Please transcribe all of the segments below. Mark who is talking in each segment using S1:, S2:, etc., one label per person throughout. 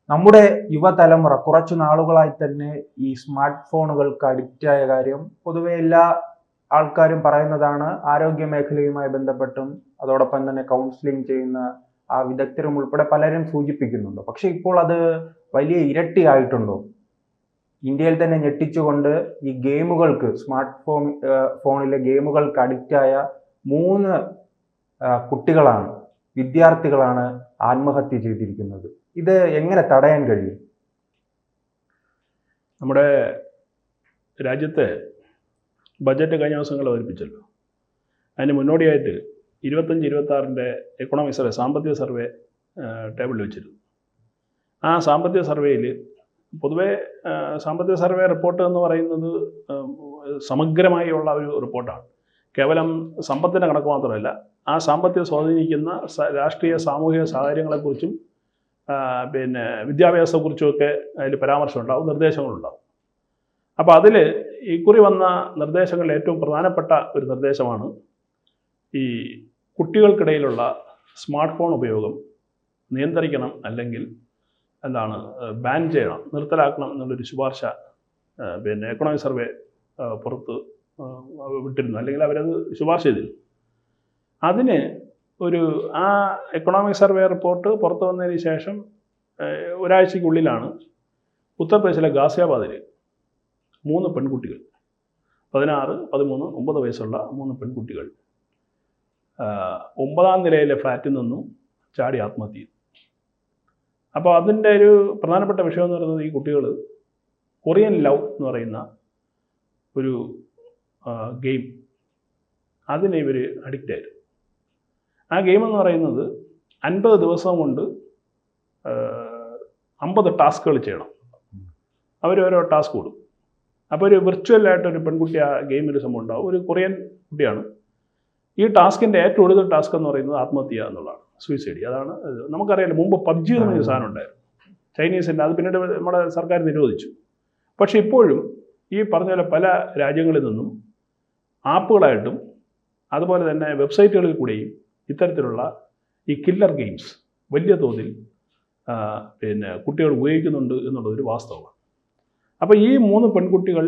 S1: നമ്മുടെ യുവതലമുറ കുറച്ചു നാളുകളായി തന്നെ ഈ സ്മാർട്ട് ഫോണുകൾക്ക് അഡിക്റ്റ് ആയ കാര്യം പൊതുവെ എല്ലാ ആൾക്കാരും പറയുന്നതാണ്. ആരോഗ്യ മേഖലയുമായി ബന്ധപ്പെട്ടും അതോടൊപ്പം തന്നെ കൗൺസിലിംഗ് ചെയ്യുന്ന ആ വിദഗ്ധരും ഉൾപ്പെടെ പലരും സൂചിപ്പിക്കുന്നുണ്ട്. പക്ഷെ ഇപ്പോൾ അത് വലിയ ഇരട്ടിയായിട്ടുണ്ടോ? ഇന്ത്യയിൽ തന്നെ ഞെട്ടിച്ചുകൊണ്ട് ഈ ഗെയിമുകൾക്ക് ഫോണിലെ ഗെയിമുകൾക്ക് അഡിക്റ്റായ 3 കുട്ടികളാണ്, വിദ്യാർത്ഥികളാണ് ആത്മഹത്യ ചെയ്തിരിക്കുന്നത്. ഇത് എങ്ങനെ തടയാൻ കഴിയും?
S2: നമ്മുടെ രാജ്യത്തെ ബജറ്റ് കഴിഞ്ഞ ദിവസങ്ങൾ അവതരിപ്പിച്ചല്ലോ. അതിന് മുന്നോടിയായിട്ട് 25-26 എക്കണോമിക് സർവേ, സാമ്പത്തിക സർവേ ടേബിളിൽ വെച്ചിരുന്നു. ആ സാമ്പത്തിക സർവേയിൽ പൊതുവേ സാമ്പത്തിക സർവേ റിപ്പോർട്ട് എന്ന് പറയുന്നത് സമഗ്രമായുള്ള ഒരു റിപ്പോർട്ടാണ്. കേവലം സമ്പത്തിൻ്റെ കണക്ക് മാത്രമല്ല, ആ സാമ്പത്തികം സ്വാധീനിക്കുന്ന രാഷ്ട്രീയ സാമൂഹിക സാഹചര്യങ്ങളെക്കുറിച്ചും വിദ്യാഭ്യാസത്തെക്കുറിച്ചുമൊക്കെ അതിൽ പരാമർശമുണ്ടാവും, നിർദ്ദേശങ്ങളുണ്ടാവും. അപ്പോൾ അതിൽ ഇക്കുറി വന്ന നിർദ്ദേശങ്ങളിൽ ഏറ്റവും പ്രധാനപ്പെട്ട ഒരു നിർദ്ദേശമാണ് ഈ കുട്ടികൾക്കിടയിലുള്ള സ്മാർട്ട് ഫോൺ ഉപയോഗം നിയന്ത്രിക്കണം, അല്ലെങ്കിൽ ബാൻ ചെയ്യണം, നിർത്തലാക്കണം എന്നുള്ളൊരു ശുപാർശ എക്കണോമിക് സർവേ പുറത്ത് വിട്ടിരുന്നു, അല്ലെങ്കിൽ അവരത് ശുപാർശ ചെയ്തിരുന്നു. അതിന് ആ എക്കണോമിക് സർവേ റിപ്പോർട്ട് പുറത്തു വന്നതിന് ശേഷം ഒരാഴ്ചയ്ക്കുള്ളിലാണ് ഉത്തർപ്രദേശിലെ ഗാസിയാബാദിൽ 3 പെൺകുട്ടികൾ, 16, 13, 9 വയസ്സുള്ള 3 പെൺകുട്ടികൾ 9ാം നിലയിലെ ഫ്ലാറ്റിൽ നിന്നും ചാടി ആത്മഹത്യ ചെയ്തു. അപ്പോൾ അതിൻ്റെ ഒരു പ്രധാനപ്പെട്ട വിഷയം എന്ന് പറയുന്നത്, ഈ കുട്ടികൾ കൊറിയൻ ലവ് എന്ന് പറയുന്ന ഒരു ഗെയിം, അതിന് ഇവർ അഡിക്റ്റ് ആയിരുന്നു. ആ ഗെയിം എന്ന് പറയുന്നത് 50 ദിവസം കൊണ്ട് 50 ടാസ്കുകൾ ചെയ്യണം. ഓരോ ടാസ്ക് കൊടുക്കും. അപ്പോൾ ഒരു വിർച്വലായിട്ടൊരു പെൺകുട്ടി ആ ഗെയിമിൽ സംഭവം ഉണ്ടാവും. ഒരു കൊറിയൻ കുട്ടിയാണ്. ഈ ടാസ്കിൻ്റെ ഏറ്റവും കൂടുതൽ ടാസ്ക് എന്ന് പറയുന്നത് ആത്മഹത്യ എന്നുള്ളതാണ്, സൂയിസൈഡ്. അതാണ് നമുക്കറിയാലോ, മുമ്പ് PUBG എന്ന് പറഞ്ഞൊരു സാധനം ഉണ്ടായിരുന്നു, ചൈനീസിൻ്റെ. അത് പിന്നീട് നമ്മുടെ സർക്കാർ നിരോധിച്ചു. പക്ഷേ ഇപ്പോഴും ഈ പറഞ്ഞ പോലെ പല രാജ്യങ്ങളിൽ നിന്നും ആപ്പുകളായിട്ടും അതുപോലെ തന്നെ വെബ്സൈറ്റുകളിൽ കൂടെയും ഇത്തരത്തിലുള്ള ഈ കില്ലർ ഗെയിംസ് വലിയ തോതിൽ കുട്ടികൾ ഉപയോഗിക്കുന്നുണ്ട് എന്നുള്ളതൊരു വാസ്തവമാണ്. അപ്പോൾ ഈ 3 പെൺകുട്ടികൾ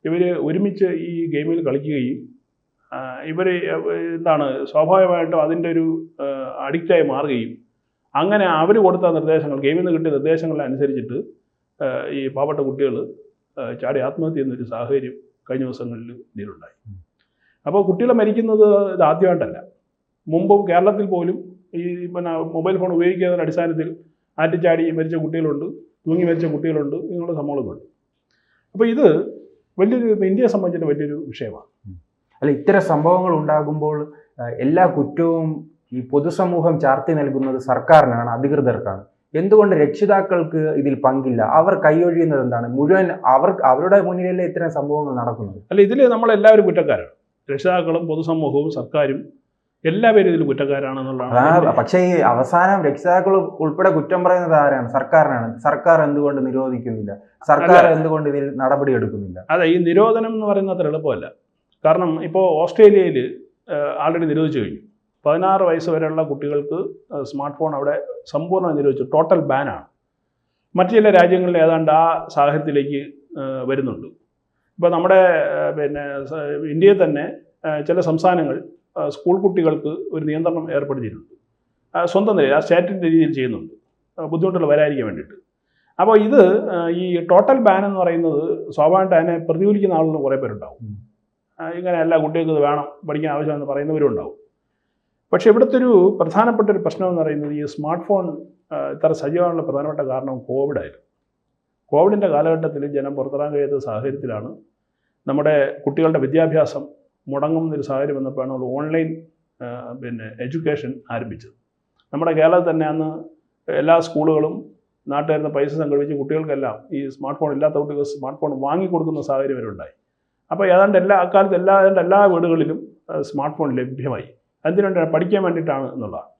S2: ഇവർ ഒരുമിച്ച് ഈ ഗെയിമിൽ കളിക്കുകയും ഇവർ സ്വാഭാവികമായിട്ടും അതിൻ്റെ ഒരു അഡിക്റ്റായി മാറുകയും, അങ്ങനെ അവർ കൊടുത്ത നിർദ്ദേശങ്ങൾ, ഗെയിമിൽ നിന്ന് കിട്ടിയ നിർദ്ദേശങ്ങളനുസരിച്ചിട്ട് ഈ പാവപ്പെട്ട കുട്ടികൾ ചാടി ആത്മഹത്യ ചെയ്യുന്നൊരു സാഹചര്യം കഴിഞ്ഞ ദിവസങ്ങളിൽ ഇതിലുണ്ടായി. അപ്പോൾ കുട്ടികൾ മരിക്കുന്നത് ഇത് ആദ്യമായിട്ടല്ല. മുമ്പും കേരളത്തിൽ പോലും ഈ മൊബൈൽ ഫോൺ ഉപയോഗിക്കുന്നതിൻ്റെ അടിസ്ഥാനത്തിൽ ആറ്റിച്ചാടി മരിച്ച കുട്ടികളുണ്ട്, തൂങ്ങി മരിച്ച കുട്ടികളുണ്ട്, ഇങ്ങനെയുള്ള സംഭവങ്ങളുണ്ട്. അപ്പോൾ ഇത് ഇന്ത്യയെ സംബന്ധിച്ചിട്ട് വലിയൊരു വിഷയമാണ്.
S1: അല്ല, ഇത്തരം സംഭവങ്ങൾ ഉണ്ടാകുമ്പോൾ എല്ലാ കുറ്റവും ഈ പൊതുസമൂഹം ചാർത്തി നൽകുന്നത് സർക്കാരിനാണ്, അധികൃതർക്കാണ്. എന്തുകൊണ്ട് രക്ഷിതാക്കൾക്ക് ഇതിൽ പങ്കില്ല? അവർ കൈയൊഴിയുന്നത് എന്താണ്? മുഴുവൻ അവരുടെ മുന്നിലല്ലേ ഇത്തരം സംഭവങ്ങൾ നടക്കുന്നത്?
S2: അല്ല, ഇതിൽ നമ്മളെല്ലാവരും കുറ്റക്കാരാണ്. രക്ഷിതാക്കളും പൊതുസമൂഹവും സർക്കാരും എല്ലാവരും ഇതിൽ കുറ്റക്കാരാണെന്നുള്ളതാണ്.
S1: പക്ഷേ ഈ അവസാനം രക്ഷിതാക്കൾ ഉൾപ്പെടെ കുറ്റം പറയുന്നത് ആരാണ്? സർക്കാരിനാണ്. സർക്കാർ എന്തുകൊണ്ട് നിരോധിക്കുന്നില്ല? സർക്കാർ എന്തുകൊണ്ട് ഇതിൽ നടപടി എടുക്കുന്നില്ല?
S2: അതെ, ഈ നിരോധനം എന്ന് പറയുന്നത് അത്ര എളുപ്പമല്ല. കാരണം ഇപ്പോൾ ഓസ്ട്രേലിയയിൽ ആൾറെഡി നിരോധിച്ചു കഴിഞ്ഞു. 16 വയസ്സ് വരെയുള്ള കുട്ടികൾക്ക് സ്മാർട്ട് ഫോൺ അവിടെ സമ്പൂർണ്ണം നിരോധിച്ചു, ടോട്ടൽ ബാനാണ്. മറ്റു ചില രാജ്യങ്ങളിൽ ഏതാണ്ട് ആ സാഹചര്യത്തിലേക്ക് വരുന്നുണ്ട്. ഇപ്പോൾ നമ്മുടെ ഇന്ത്യയിൽ തന്നെ ചില സംസ്ഥാനങ്ങൾ സ്കൂൾ കുട്ടികൾക്ക് ഒരു നിയന്ത്രണം ഏർപ്പെടുത്തിയിട്ടുണ്ട്. സ്വന്തം നിലയിൽ ആ സ്റ്റേറ്റിൻ്റെ രീതിയിൽ ചെയ്യുന്നുണ്ട്, ബുദ്ധിമുട്ടുകൾ വരാതിരിക്കാൻ വേണ്ടിയിട്ട്. അപ്പോൾ ഇത് ഈ ടോട്ടൽ ബാൻ എന്ന് പറയുന്നത് സ്വാഭാവികമായിട്ട് അതിനെ പ്രതികൂലിക്കുന്ന ആളുകൾ കുറേ പേരുണ്ടാവും. ഇങ്ങനെ എല്ലാ കുട്ടികൾക്ക് ഇത് വേണം, പഠിക്കാൻ ആവശ്യമെന്ന് പറയുന്നവരും ഉണ്ടാവും. പക്ഷേ ഇവിടുത്തെ ഒരു പ്രധാനപ്പെട്ട ഒരു പ്രശ്നം എന്ന് പറയുന്നത്, ഈ സ്മാർട്ട് ഫോൺ ഇത്ര സജീവമായുള്ള പ്രധാനപ്പെട്ട കാരണം കോവിഡായിരുന്നു. കോവിഡിൻ്റെ കാലഘട്ടത്തിൽ ജനം പുറത്തിറങ്ങാൻ കഴിയാത്ത സാഹചര്യത്തിലാണ് നമ്മുടെ കുട്ടികളുടെ വിദ്യാഭ്യാസം മുടങ്ങുന്നൊരു സാഹചര്യം വന്നപ്പോഴാണ് നമ്മൾ ഓൺലൈൻ എഡ്യൂക്കേഷൻ ആരംഭിച്ചത്. നമ്മുടെ കേരളത്തിൽ തന്നെ അന്ന് എല്ലാ സ്കൂളുകളും നാട്ടുകാരുന്ന പൈസ സംഘടിപ്പിച്ച് കുട്ടികൾക്കെല്ലാം ഈ സ്മാർട്ട് ഫോൺ ഇല്ലാത്ത കുട്ടികൾ സ്മാർട്ട് ഫോൺ വാങ്ങിക്കൊടുക്കുന്ന സാഹചര്യം വരെ ഉണ്ടായി. അപ്പോൾ ഏതാണ്ട് അക്കാലത്ത് എല്ലാ വീടുകളിലും സ്മാർട്ട് ഫോൺ ലഭ്യമായി. അതിനുവേണ്ടി പഠിക്കാൻ വേണ്ടിയിട്ടാണ് എന്നുള്ളതാണ്.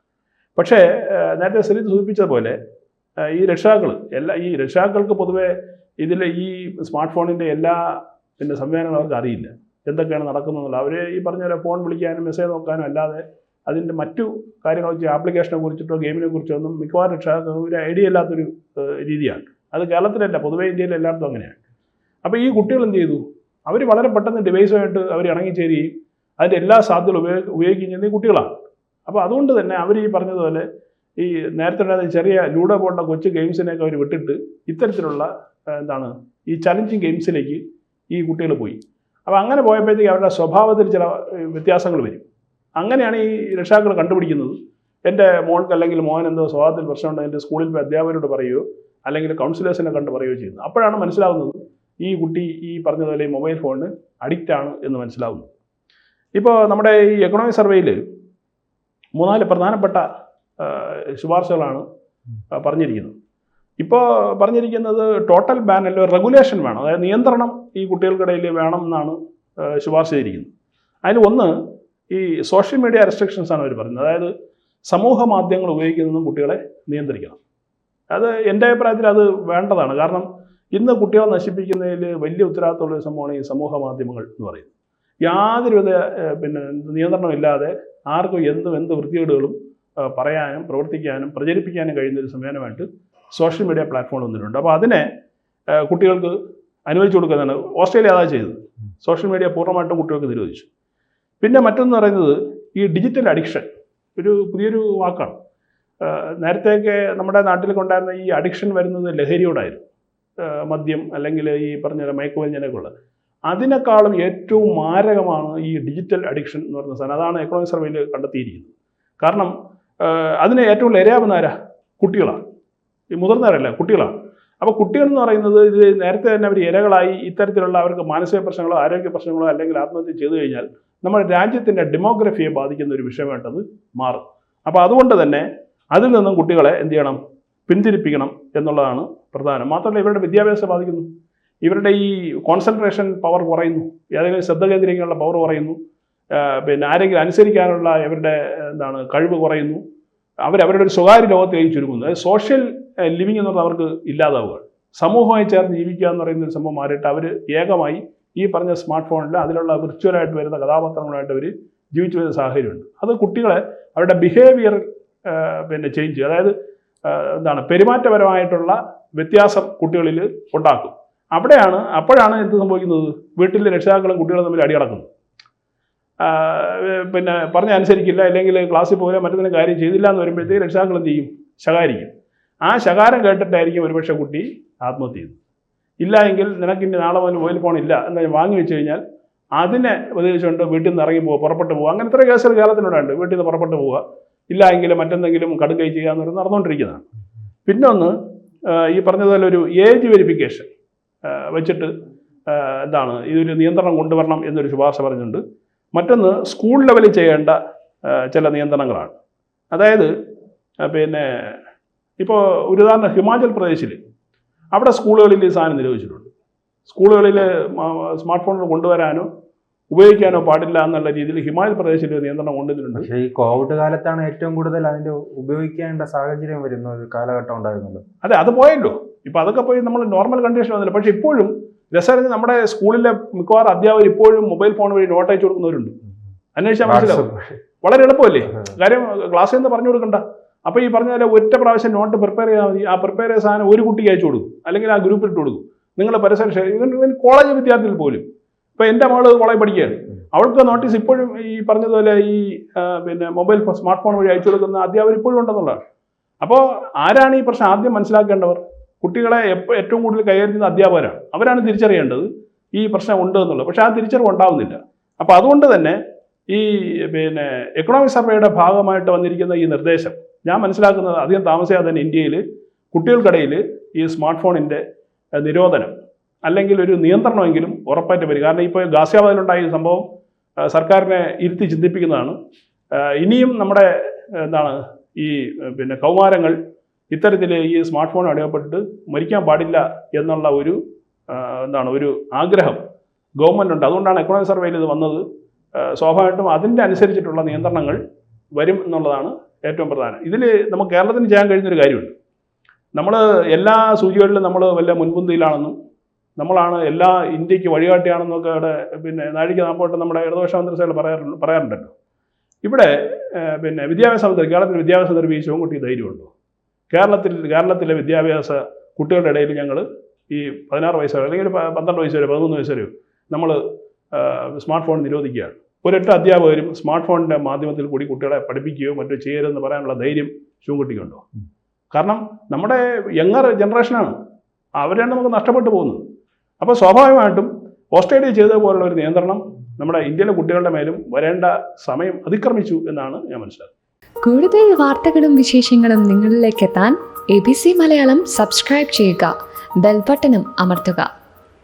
S2: പക്ഷേ നേരത്തെ ശ്രീജിത്ത് സൂചിപ്പിച്ചതുപോലെ ഈ രക്ഷിതാക്കൾക്ക് പൊതുവെ ഇതിൽ ഈ സ്മാർട്ട് ഫോണിൻ്റെ എല്ലാ സംവിധാനങ്ങളും അവർക്ക് അറിയില്ല, എന്തൊക്കെയാണ് നടക്കുന്നതെന്നുള്ള. അവർ ഈ പറഞ്ഞ പോലെ ഫോൺ വിളിക്കാനും മെസ്സേജ് നോക്കാനും അല്ലാതെ അതിൻ്റെ മറ്റു കാര്യങ്ങളെ വെച്ച് ആപ്ലിക്കേഷനെ കുറിച്ചിട്ടോ ഗെയിമിനെ കുറിച്ചോ ഒന്നും മിക്കവാറും രക്ഷകർക്ക് ഒരു ഐഡിയ ഇല്ലാത്തൊരു രീതിയാണ്. അത് കേരളത്തിലല്ല, പൊതുവേ ഇന്ത്യയിൽ എല്ലായിടത്തും അങ്ങനെയാണ്. അപ്പോൾ ഈ കുട്ടികൾ എന്ത് ചെയ്തു? അവർ വളരെ പെട്ടെന്ന് ഡിവൈസുമായിട്ട് അവർ ഇണങ്ങിച്ചേരുകയും അതിൻ്റെ എല്ലാ സാധ്യതകളും ഉപയോഗിക്കുകയും ചെയ്യുന്ന കുട്ടികളാണ്. അപ്പോൾ അതുകൊണ്ട് തന്നെ അവർ ഈ പറഞ്ഞതുപോലെ ഈ നേരത്തെ ഉണ്ടായിരുന്ന ചെറിയ ലൂഡോ പോലുള്ള കൊച്ചു ഗെയിംസിനെയൊക്കെ അവർ വിട്ടിട്ട് ഇത്തരത്തിലുള്ള ഈ ചലഞ്ചിങ് ഗെയിംസിലേക്ക് ഈ കുട്ടികൾ പോയി. അപ്പോൾ അങ്ങനെ പോയപ്പോഴത്തേക്ക് അവരുടെ സ്വഭാവത്തിൽ ചില വ്യത്യാസങ്ങൾ വരും. അങ്ങനെയാണ് ഈ രക്ഷാക്കൾ കണ്ടുപിടിക്കുന്നത്. എൻ്റെ മോൾക്ക് അല്ലെങ്കിൽ മോൻ എന്തോ സ്വഭാവത്തിൽ പ്രശ്നമുണ്ട്, എൻ്റെ സ്കൂളിൽ പോയി അധ്യാപകരോട് പറയുകയോ അല്ലെങ്കിൽ കൗൺസിലേഴ്സിനെ കണ്ട് പറയുകയോ ചെയ്യുന്നത്. അപ്പോഴാണ് മനസ്സിലാവുന്നത് ഈ കുട്ടി ഈ പറഞ്ഞതുപോലെ ഈ മൊബൈൽ ഫോണിന് അഡിക്റ്റ് ആണ് എന്ന് മനസ്സിലാവുന്നത്. ഇപ്പോൾ നമ്മുടെ ഈ എക്കണോമിക് സർവേയിൽ 3-4 പ്രധാനപ്പെട്ട ശുപാർശകളാണ് പറഞ്ഞിരിക്കുന്നത്. ഇപ്പോൾ പറഞ്ഞിരിക്കുന്നത് ടോട്ടൽ ബാൻ അല്ല, റെഗുലേഷൻ വേണം, അതായത് നിയന്ത്രണം ഈ കുട്ടികൾക്കിടയിൽ വേണം എന്നാണ് ശുപാർശ ചെയ്തിരിക്കുന്നത്. അതിൽ ഒന്ന് ഈ സോഷ്യൽ മീഡിയ റെസ്ട്രിക്ഷൻസ് ആണ് അവർ പറയുന്നത്. അതായത് സമൂഹ മാധ്യമങ്ങൾ ഉപയോഗിക്കുന്നതും കുട്ടികളെ നിയന്ത്രിക്കണം. അത് എൻ്റെ അഭിപ്രായത്തിൽ അത് വേണ്ടതാണ്. കാരണം ഇന്ന് കുട്ടികളെ നശിപ്പിക്കുന്നതിൽ വലിയ ഉത്തരവാദിത്തമുള്ളൊരു സംഭവമാണ് ഈ സമൂഹ മാധ്യമങ്ങൾ എന്ന് പറയുന്നത്. യാതൊരുവിധ നിയന്ത്രണമില്ലാതെ ആർക്കും എന്ത് വൃത്തികേടുകളും പറയാനും പ്രവർത്തിക്കാനും പ്രചരിപ്പിക്കാനും കഴിയുന്നൊരു സംവിധാനമായിട്ട് സോഷ്യൽ മീഡിയ പ്ലാറ്റ്ഫോം വന്നിട്ടുണ്ട്. അപ്പോൾ അതിനെ കുട്ടികൾക്ക് അനുവദിച്ചു കൊടുക്കുന്നതാണ്. ഓസ്ട്രേലിയ അതാ ചെയ്തത്. സോഷ്യൽ മീഡിയ പൂർണ്ണമായിട്ടും കുട്ടികൾക്ക് നിരോധിച്ചു. പിന്നെ മറ്റൊന്ന് പറയുന്നത് ഈ ഡിജിറ്റൽ അഡിക്ഷൻ ഒരു പുതിയൊരു വാക്കാണ്. നേരത്തെയൊക്കെ നമ്മുടെ നാട്ടിലൊക്കെ ഉണ്ടായിരുന്ന ഈ അഡിക്ഷൻ വരുന്നത് ലഹരിയോടായിരുന്നു, മദ്യം അല്ലെങ്കിൽ ഈ പറഞ്ഞ മയക്കുമരുന്നിനൊക്കെ ഉള്ളത്. അതിനേക്കാളും ഏറ്റവും മാരകമാണ് ഈ ഡിജിറ്റൽ അഡിക്ഷൻ എന്ന് പറയുന്ന സാധനം. അതാണ് എക്കണോമിക് സർവേയിൽ കണ്ടെത്തിയിരിക്കുന്നത്. കാരണം അതിന് ഏറ്റവും ഇരയാവുന്ന ആരാ? കുട്ടികളാണ്. ഈ മുതിർന്നവരല്ല, കുട്ടികളാണ്. അപ്പോൾ കുട്ടികൾ എന്ന് പറയുന്നത് ഇത് നേരത്തെ തന്നെ അവർ ഇരകളായി ഇത്തരത്തിലുള്ള അവർക്ക് മാനസിക പ്രശ്നങ്ങളോ ആരോഗ്യ പ്രശ്നങ്ങളോ അല്ലെങ്കിൽ ആത്മഹത്യ ചെയ്തു കഴിഞ്ഞാൽ നമ്മുടെ രാജ്യത്തിൻ്റെ ഡെമോഗ്രഫിയെ ബാധിക്കുന്ന ഒരു വിഷയമായിട്ടത് മാറും. അപ്പോൾ അതുകൊണ്ട് തന്നെ അതിൽ നിന്നും കുട്ടികളെ എന്ത് ചെയ്യണം? പിന്തിരിപ്പിക്കണം എന്നുള്ളതാണ് പ്രധാനം. മാത്രമല്ല ഇവരുടെ വിദ്യാഭ്യാസം ബാധിക്കുന്നു. ഇവരുടെ ഈ കോൺസെൻട്രേഷൻ പവർ കുറയുന്നു, ഏതെങ്കിലും ശ്രദ്ധ കേന്ദ്രീകരിക്കാനുള്ള പവർ കുറയുന്നു, പിന്നെ ആരെങ്കിലും അനുസരിക്കാനുള്ള ഇവരുടെ കഴിവ് കുറയുന്നു. അവരുടെ ഒരു സ്വകാര്യ ലോകത്തിലേക്ക് ചുരുങ്ങുന്നു. അതായത് സോഷ്യൽ ലിവിങ് എന്നുള്ളത് അവർക്ക് ഇല്ലാതാവുക. സമൂഹമായി ചേർന്ന് ജീവിക്കുക എന്ന് പറയുന്ന ഒരു സംഭവം മാറിയിട്ട് അവർ ഏകമായി ഈ പറഞ്ഞ സ്മാർട്ട് ഫോണിൽ അതിലുള്ള വിർച്വലായിട്ട് വരുന്ന കഥാപാത്രങ്ങളായിട്ട് അവർ ജീവിച്ചു വരുന്ന സാഹചര്യമുണ്ട്. അത് കുട്ടികളെ അവരുടെ ബിഹേവിയർ ചേഞ്ച്, അതായത് പെരുമാറ്റപരമായിട്ടുള്ള വ്യത്യാസം കുട്ടികളിൽ ഉണ്ടാക്കും. അപ്പോഴാണ് എന്ത് സംഭവിക്കുന്നത്? വീട്ടിലെ രക്ഷിതാക്കളും കുട്ടികളും തമ്മിൽ അടിയടക്കുന്നു. പറഞ്ഞ അനുസരിക്കില്ല, അല്ലെങ്കിൽ ക്ലാസ്സിൽ പോകില്ല, മറ്റൊന്നും കാര്യം ചെയ്തില്ല എന്ന് വരുമ്പോഴത്തേക്ക് രക്ഷിതാക്കൾ എന്ത് ചെയ്യും? ശകാരിക്കും. ആ ശകാരം കേട്ടിട്ടായിരിക്കും ഒരുപക്ഷെ കുട്ടി ആത്മഹത്യ ചെയ്യുന്നത്. ഇല്ല എങ്കിൽ നിനക്കിൻ്റെ നാളെ മുതൽ മൊബൈൽ ഫോൺ ഇല്ല എന്ന് വാങ്ങി വെച്ച് കഴിഞ്ഞാൽ അതിനെ ഉപദേശിച്ചുകൊണ്ട് വീട്ടിൽ നിന്ന് ഇറങ്ങി പോവുക, പുറപ്പെട്ട് പോവുക. അങ്ങനെ ഇത്ര കേസുകൾ കേരളത്തിലുണ്ട്. വീട്ടിൽ നിന്ന് പുറപ്പെട്ട് പോവുക, ഇല്ല എങ്കിൽ മറ്റെന്തെങ്കിലും കടുകൈ ചെയ്യുക എന്ന് പറയുന്നത് നടന്നുകൊണ്ടിരിക്കുന്നതാണ്. പിന്നെ ഒന്ന് ഈ പറഞ്ഞതുപോലെ ഒരു ഏജ് വെരിഫിക്കേഷൻ വെച്ചിട്ട് ഇതൊരു നിയന്ത്രണം കൊണ്ടുവരണം എന്നൊരു ശുപാർശ പറഞ്ഞിട്ടുണ്ട്. മറ്റൊന്ന് സ്കൂൾ ലെവലിൽ ചെയ്യേണ്ട ചില നിയന്ത്രണങ്ങളാണ്. അതായത് ഇപ്പോൾ ഒരു ഉദാഹരണം ഹിമാചൽ പ്രദേശിൽ അവിടെ സ്കൂളുകളിൽ ഈ സാധനം നിരോധിച്ചിട്ടുണ്ട്. സ്കൂളുകളിൽ സ്മാർട്ട് ഫോണുകൾ കൊണ്ടുവരാനോ ഉപയോഗിക്കാനോ പാടില്ല എന്നുള്ള രീതിയിൽ ഹിമാചൽ പ്രദേശിൽ നിയന്ത്രണം കൊണ്ടുവന്നിട്ടുണ്ട്.
S1: പക്ഷേ ഈ കോവിഡ് കാലത്താണ് ഏറ്റവും കൂടുതൽ അതിൻ്റെ ഉപയോഗിക്കേണ്ട സാഹചര്യം വരുന്ന ഒരു കാലഘട്ടം ഉണ്ടായിരുന്നല്ലോ.
S2: അതെ, അത് പോയല്ലോ. ഇപ്പോൾ അതൊക്കെ പോയി നമ്മൾ നോർമൽ കണ്ടീഷൻ വന്നില്ല. പക്ഷേ ഇപ്പോഴും രസകരം, നമ്മുടെ സ്കൂളിലെ മിക്കവാറും അധ്യാപകർ ഇപ്പോഴും മൊബൈൽ ഫോൺ വഴി നോട്ട് അയച്ചു കൊടുക്കുന്നവരുണ്ട്. അന്വേഷിച്ചാൽ മനസ്സിലാവും. വളരെ എളുപ്പമല്ലേ കാര്യം? ക്ലാസ്സിൽ നിന്ന് പറഞ്ഞു കൊടുക്കണ്ട. അപ്പോൾ ഈ പറഞ്ഞ പോലെ ഒറ്റ പ്രാവശ്യം നോട്ട് പ്രിപ്പയർ ചെയ്താൽ മതി. ആ പ്രിപ്പയർ ചെയ്ത സാധനം ഒരു കുട്ടിക്ക് അയച്ചു കൊടുക്കും, അല്ലെങ്കിൽ ആ ഗ്രൂപ്പിൽ ഇട്ട് കൊടുക്കും. നിങ്ങൾ പരസ്പരം ഷെയർ. ഇവൻ കോളേജ് വിദ്യാർത്ഥികൾ പോലും, ഇപ്പോൾ എൻ്റെ മകള് കോളേജ് പഠിക്കുകയാണ്, അവൾക്ക് നോട്ടീസ് ഇപ്പോഴും ഈ പറഞ്ഞതുപോലെ ഈ മൊബൈൽ സ്മാർട്ട് ഫോൺ വഴി അയച്ചു കൊടുക്കുന്ന അധ്യാപകർ ഇപ്പോഴും ഉണ്ടെന്നുള്ളതാണ്. അപ്പോൾ ആരാണ് ഈ പ്രശ്നം ആദ്യം മനസ്സിലാക്കേണ്ടവർ? കുട്ടികളെ ഏറ്റവും കൂടുതൽ കൈകാര്യം ചെയ്യുന്ന അധ്യാപകരാണ്. അവരാണ് തിരിച്ചറിയേണ്ടത് ഈ പ്രശ്നം ഉണ്ട് എന്നുള്ളത്. പക്ഷേ ആ തിരിച്ചറിവ് ഉണ്ടാവുന്നില്ല. അപ്പോൾ അതുകൊണ്ട് തന്നെ ഈ എക്കണോമിക് സർവേയുടെ ഭാഗമായിട്ട് വന്നിരിക്കുന്ന ഈ നിർദ്ദേശം ഞാൻ മനസ്സിലാക്കുന്നത് അധികം താമസിയാതെ തന്നെ ഇന്ത്യയിൽ കുട്ടികൾക്കിടയിൽ ഈ സ്മാർട്ട് ഫോണിൻ്റെ നിരോധനം അല്ലെങ്കിൽ ഒരു നിയന്ത്രണമെങ്കിലും ഉറപ്പായിട്ട് വരും. കാരണം ഇപ്പോൾ ഗാസിയാബാദിലുണ്ടായ ഈ സംഭവം സർക്കാരിനെ ഇരുത്തി ചിന്തിപ്പിക്കുന്നതാണ്. ഇനിയും നമ്മുടെ ഈ കൗമാരങ്ങൾ ഇത്തരത്തിൽ ഈ സ്മാർട്ട് ഫോൺ അടിമപ്പെട്ടിട്ട് മരിക്കാൻ പാടില്ല എന്നുള്ള ഒരു ഒരു ആഗ്രഹം ഗവൺമെൻറ് ഉണ്ട്. അതുകൊണ്ടാണ് എക്കണോമിക് സർവേയിൽ ഇത് വന്നത്. സ്വാഭാവികമായിട്ടും അതിൻ്റെ അനുസരിച്ചിട്ടുള്ള നിയന്ത്രണങ്ങൾ വരും എന്നുള്ളതാണ് ഏറ്റവും പ്രധാനം. ഇതിൽ നമുക്ക് കേരളത്തിന് ചെയ്യാൻ കഴിയുന്നൊരു കാര്യമുണ്ട്. നമ്മൾ എല്ലാ സൂചികളിലും നമ്മൾ വല്ല മുൻപന്തിയിലാണെന്നും നമ്മളാണ് എല്ലാ ഇന്ത്യക്ക് വഴികാട്ടിയാണെന്നൊക്കെ അവിടെ നാഴിക നാപ്പോട്ട് നമ്മുടെ ഇടതുപക്ഷ മന്ത്രിസഭകൾ പറയാറുണ്ടല്ലോ. ഇവിടെ പിന്നെ വിദ്യാഭ്യാസ മന്ത്രി, കേരളത്തിലെ വിദ്യാഭ്യാസ മന്ത്രി വി ശിവൻകുട്ടി ധൈര്യമുണ്ടോ? കേരളത്തിലെ വിദ്യാഭ്യാസ കുട്ടികളുടെ ഇടയിൽ ഞങ്ങൾ ഈ 16 വയസ്സ് വരെ അല്ലെങ്കിൽ 12 വയസ്സ് വരെ 13 വയസ്സ് വരെ നമ്മൾ സ്മാർട്ട് ഫോൺ നിരോധിക്കുകയാണ്. ഒരൊറ്റ അധ്യാപകരും സ്മാർട്ട് ഫോണിൻ്റെ മാധ്യമത്തിൽ കൂടി കുട്ടികളെ പഠിപ്പിക്കുകയോ മറ്റോ ചെയ്യരുതെന്ന് പറയാനുള്ള ധൈര്യം ശിവൻകുട്ടിക്കുണ്ടോ? കാരണം നമ്മുടെ യങ്ങർ ജനറേഷനാണ്, അവരാണ് നമുക്ക് നഷ്ടപ്പെട്ടു പോകുന്നത്. അപ്പോൾ സ്വാഭാവികമായിട്ടും ഓസ്ട്രേലിയ ചെയ്തതുപോലുള്ള ഒരു നിയന്ത്രണം നമ്മുടെ ഇന്ത്യയിലെ കുട്ടികളുടെ മേലും വരേണ്ട സമയം അതിക്രമിച്ചു എന്നാണ് ഞാൻ മനസ്സിലാക്കുന്നത്.
S3: കൂടുതൽ വാർത്തകളും വിശേഷങ്ങളും നിങ്ങളിലേക്ക് എത്താൻ ABC മലയാളം സബ്സ്ക്രൈബ് ചെയ്യുക, ബെൽ ബട്ടണും അമർത്തുക.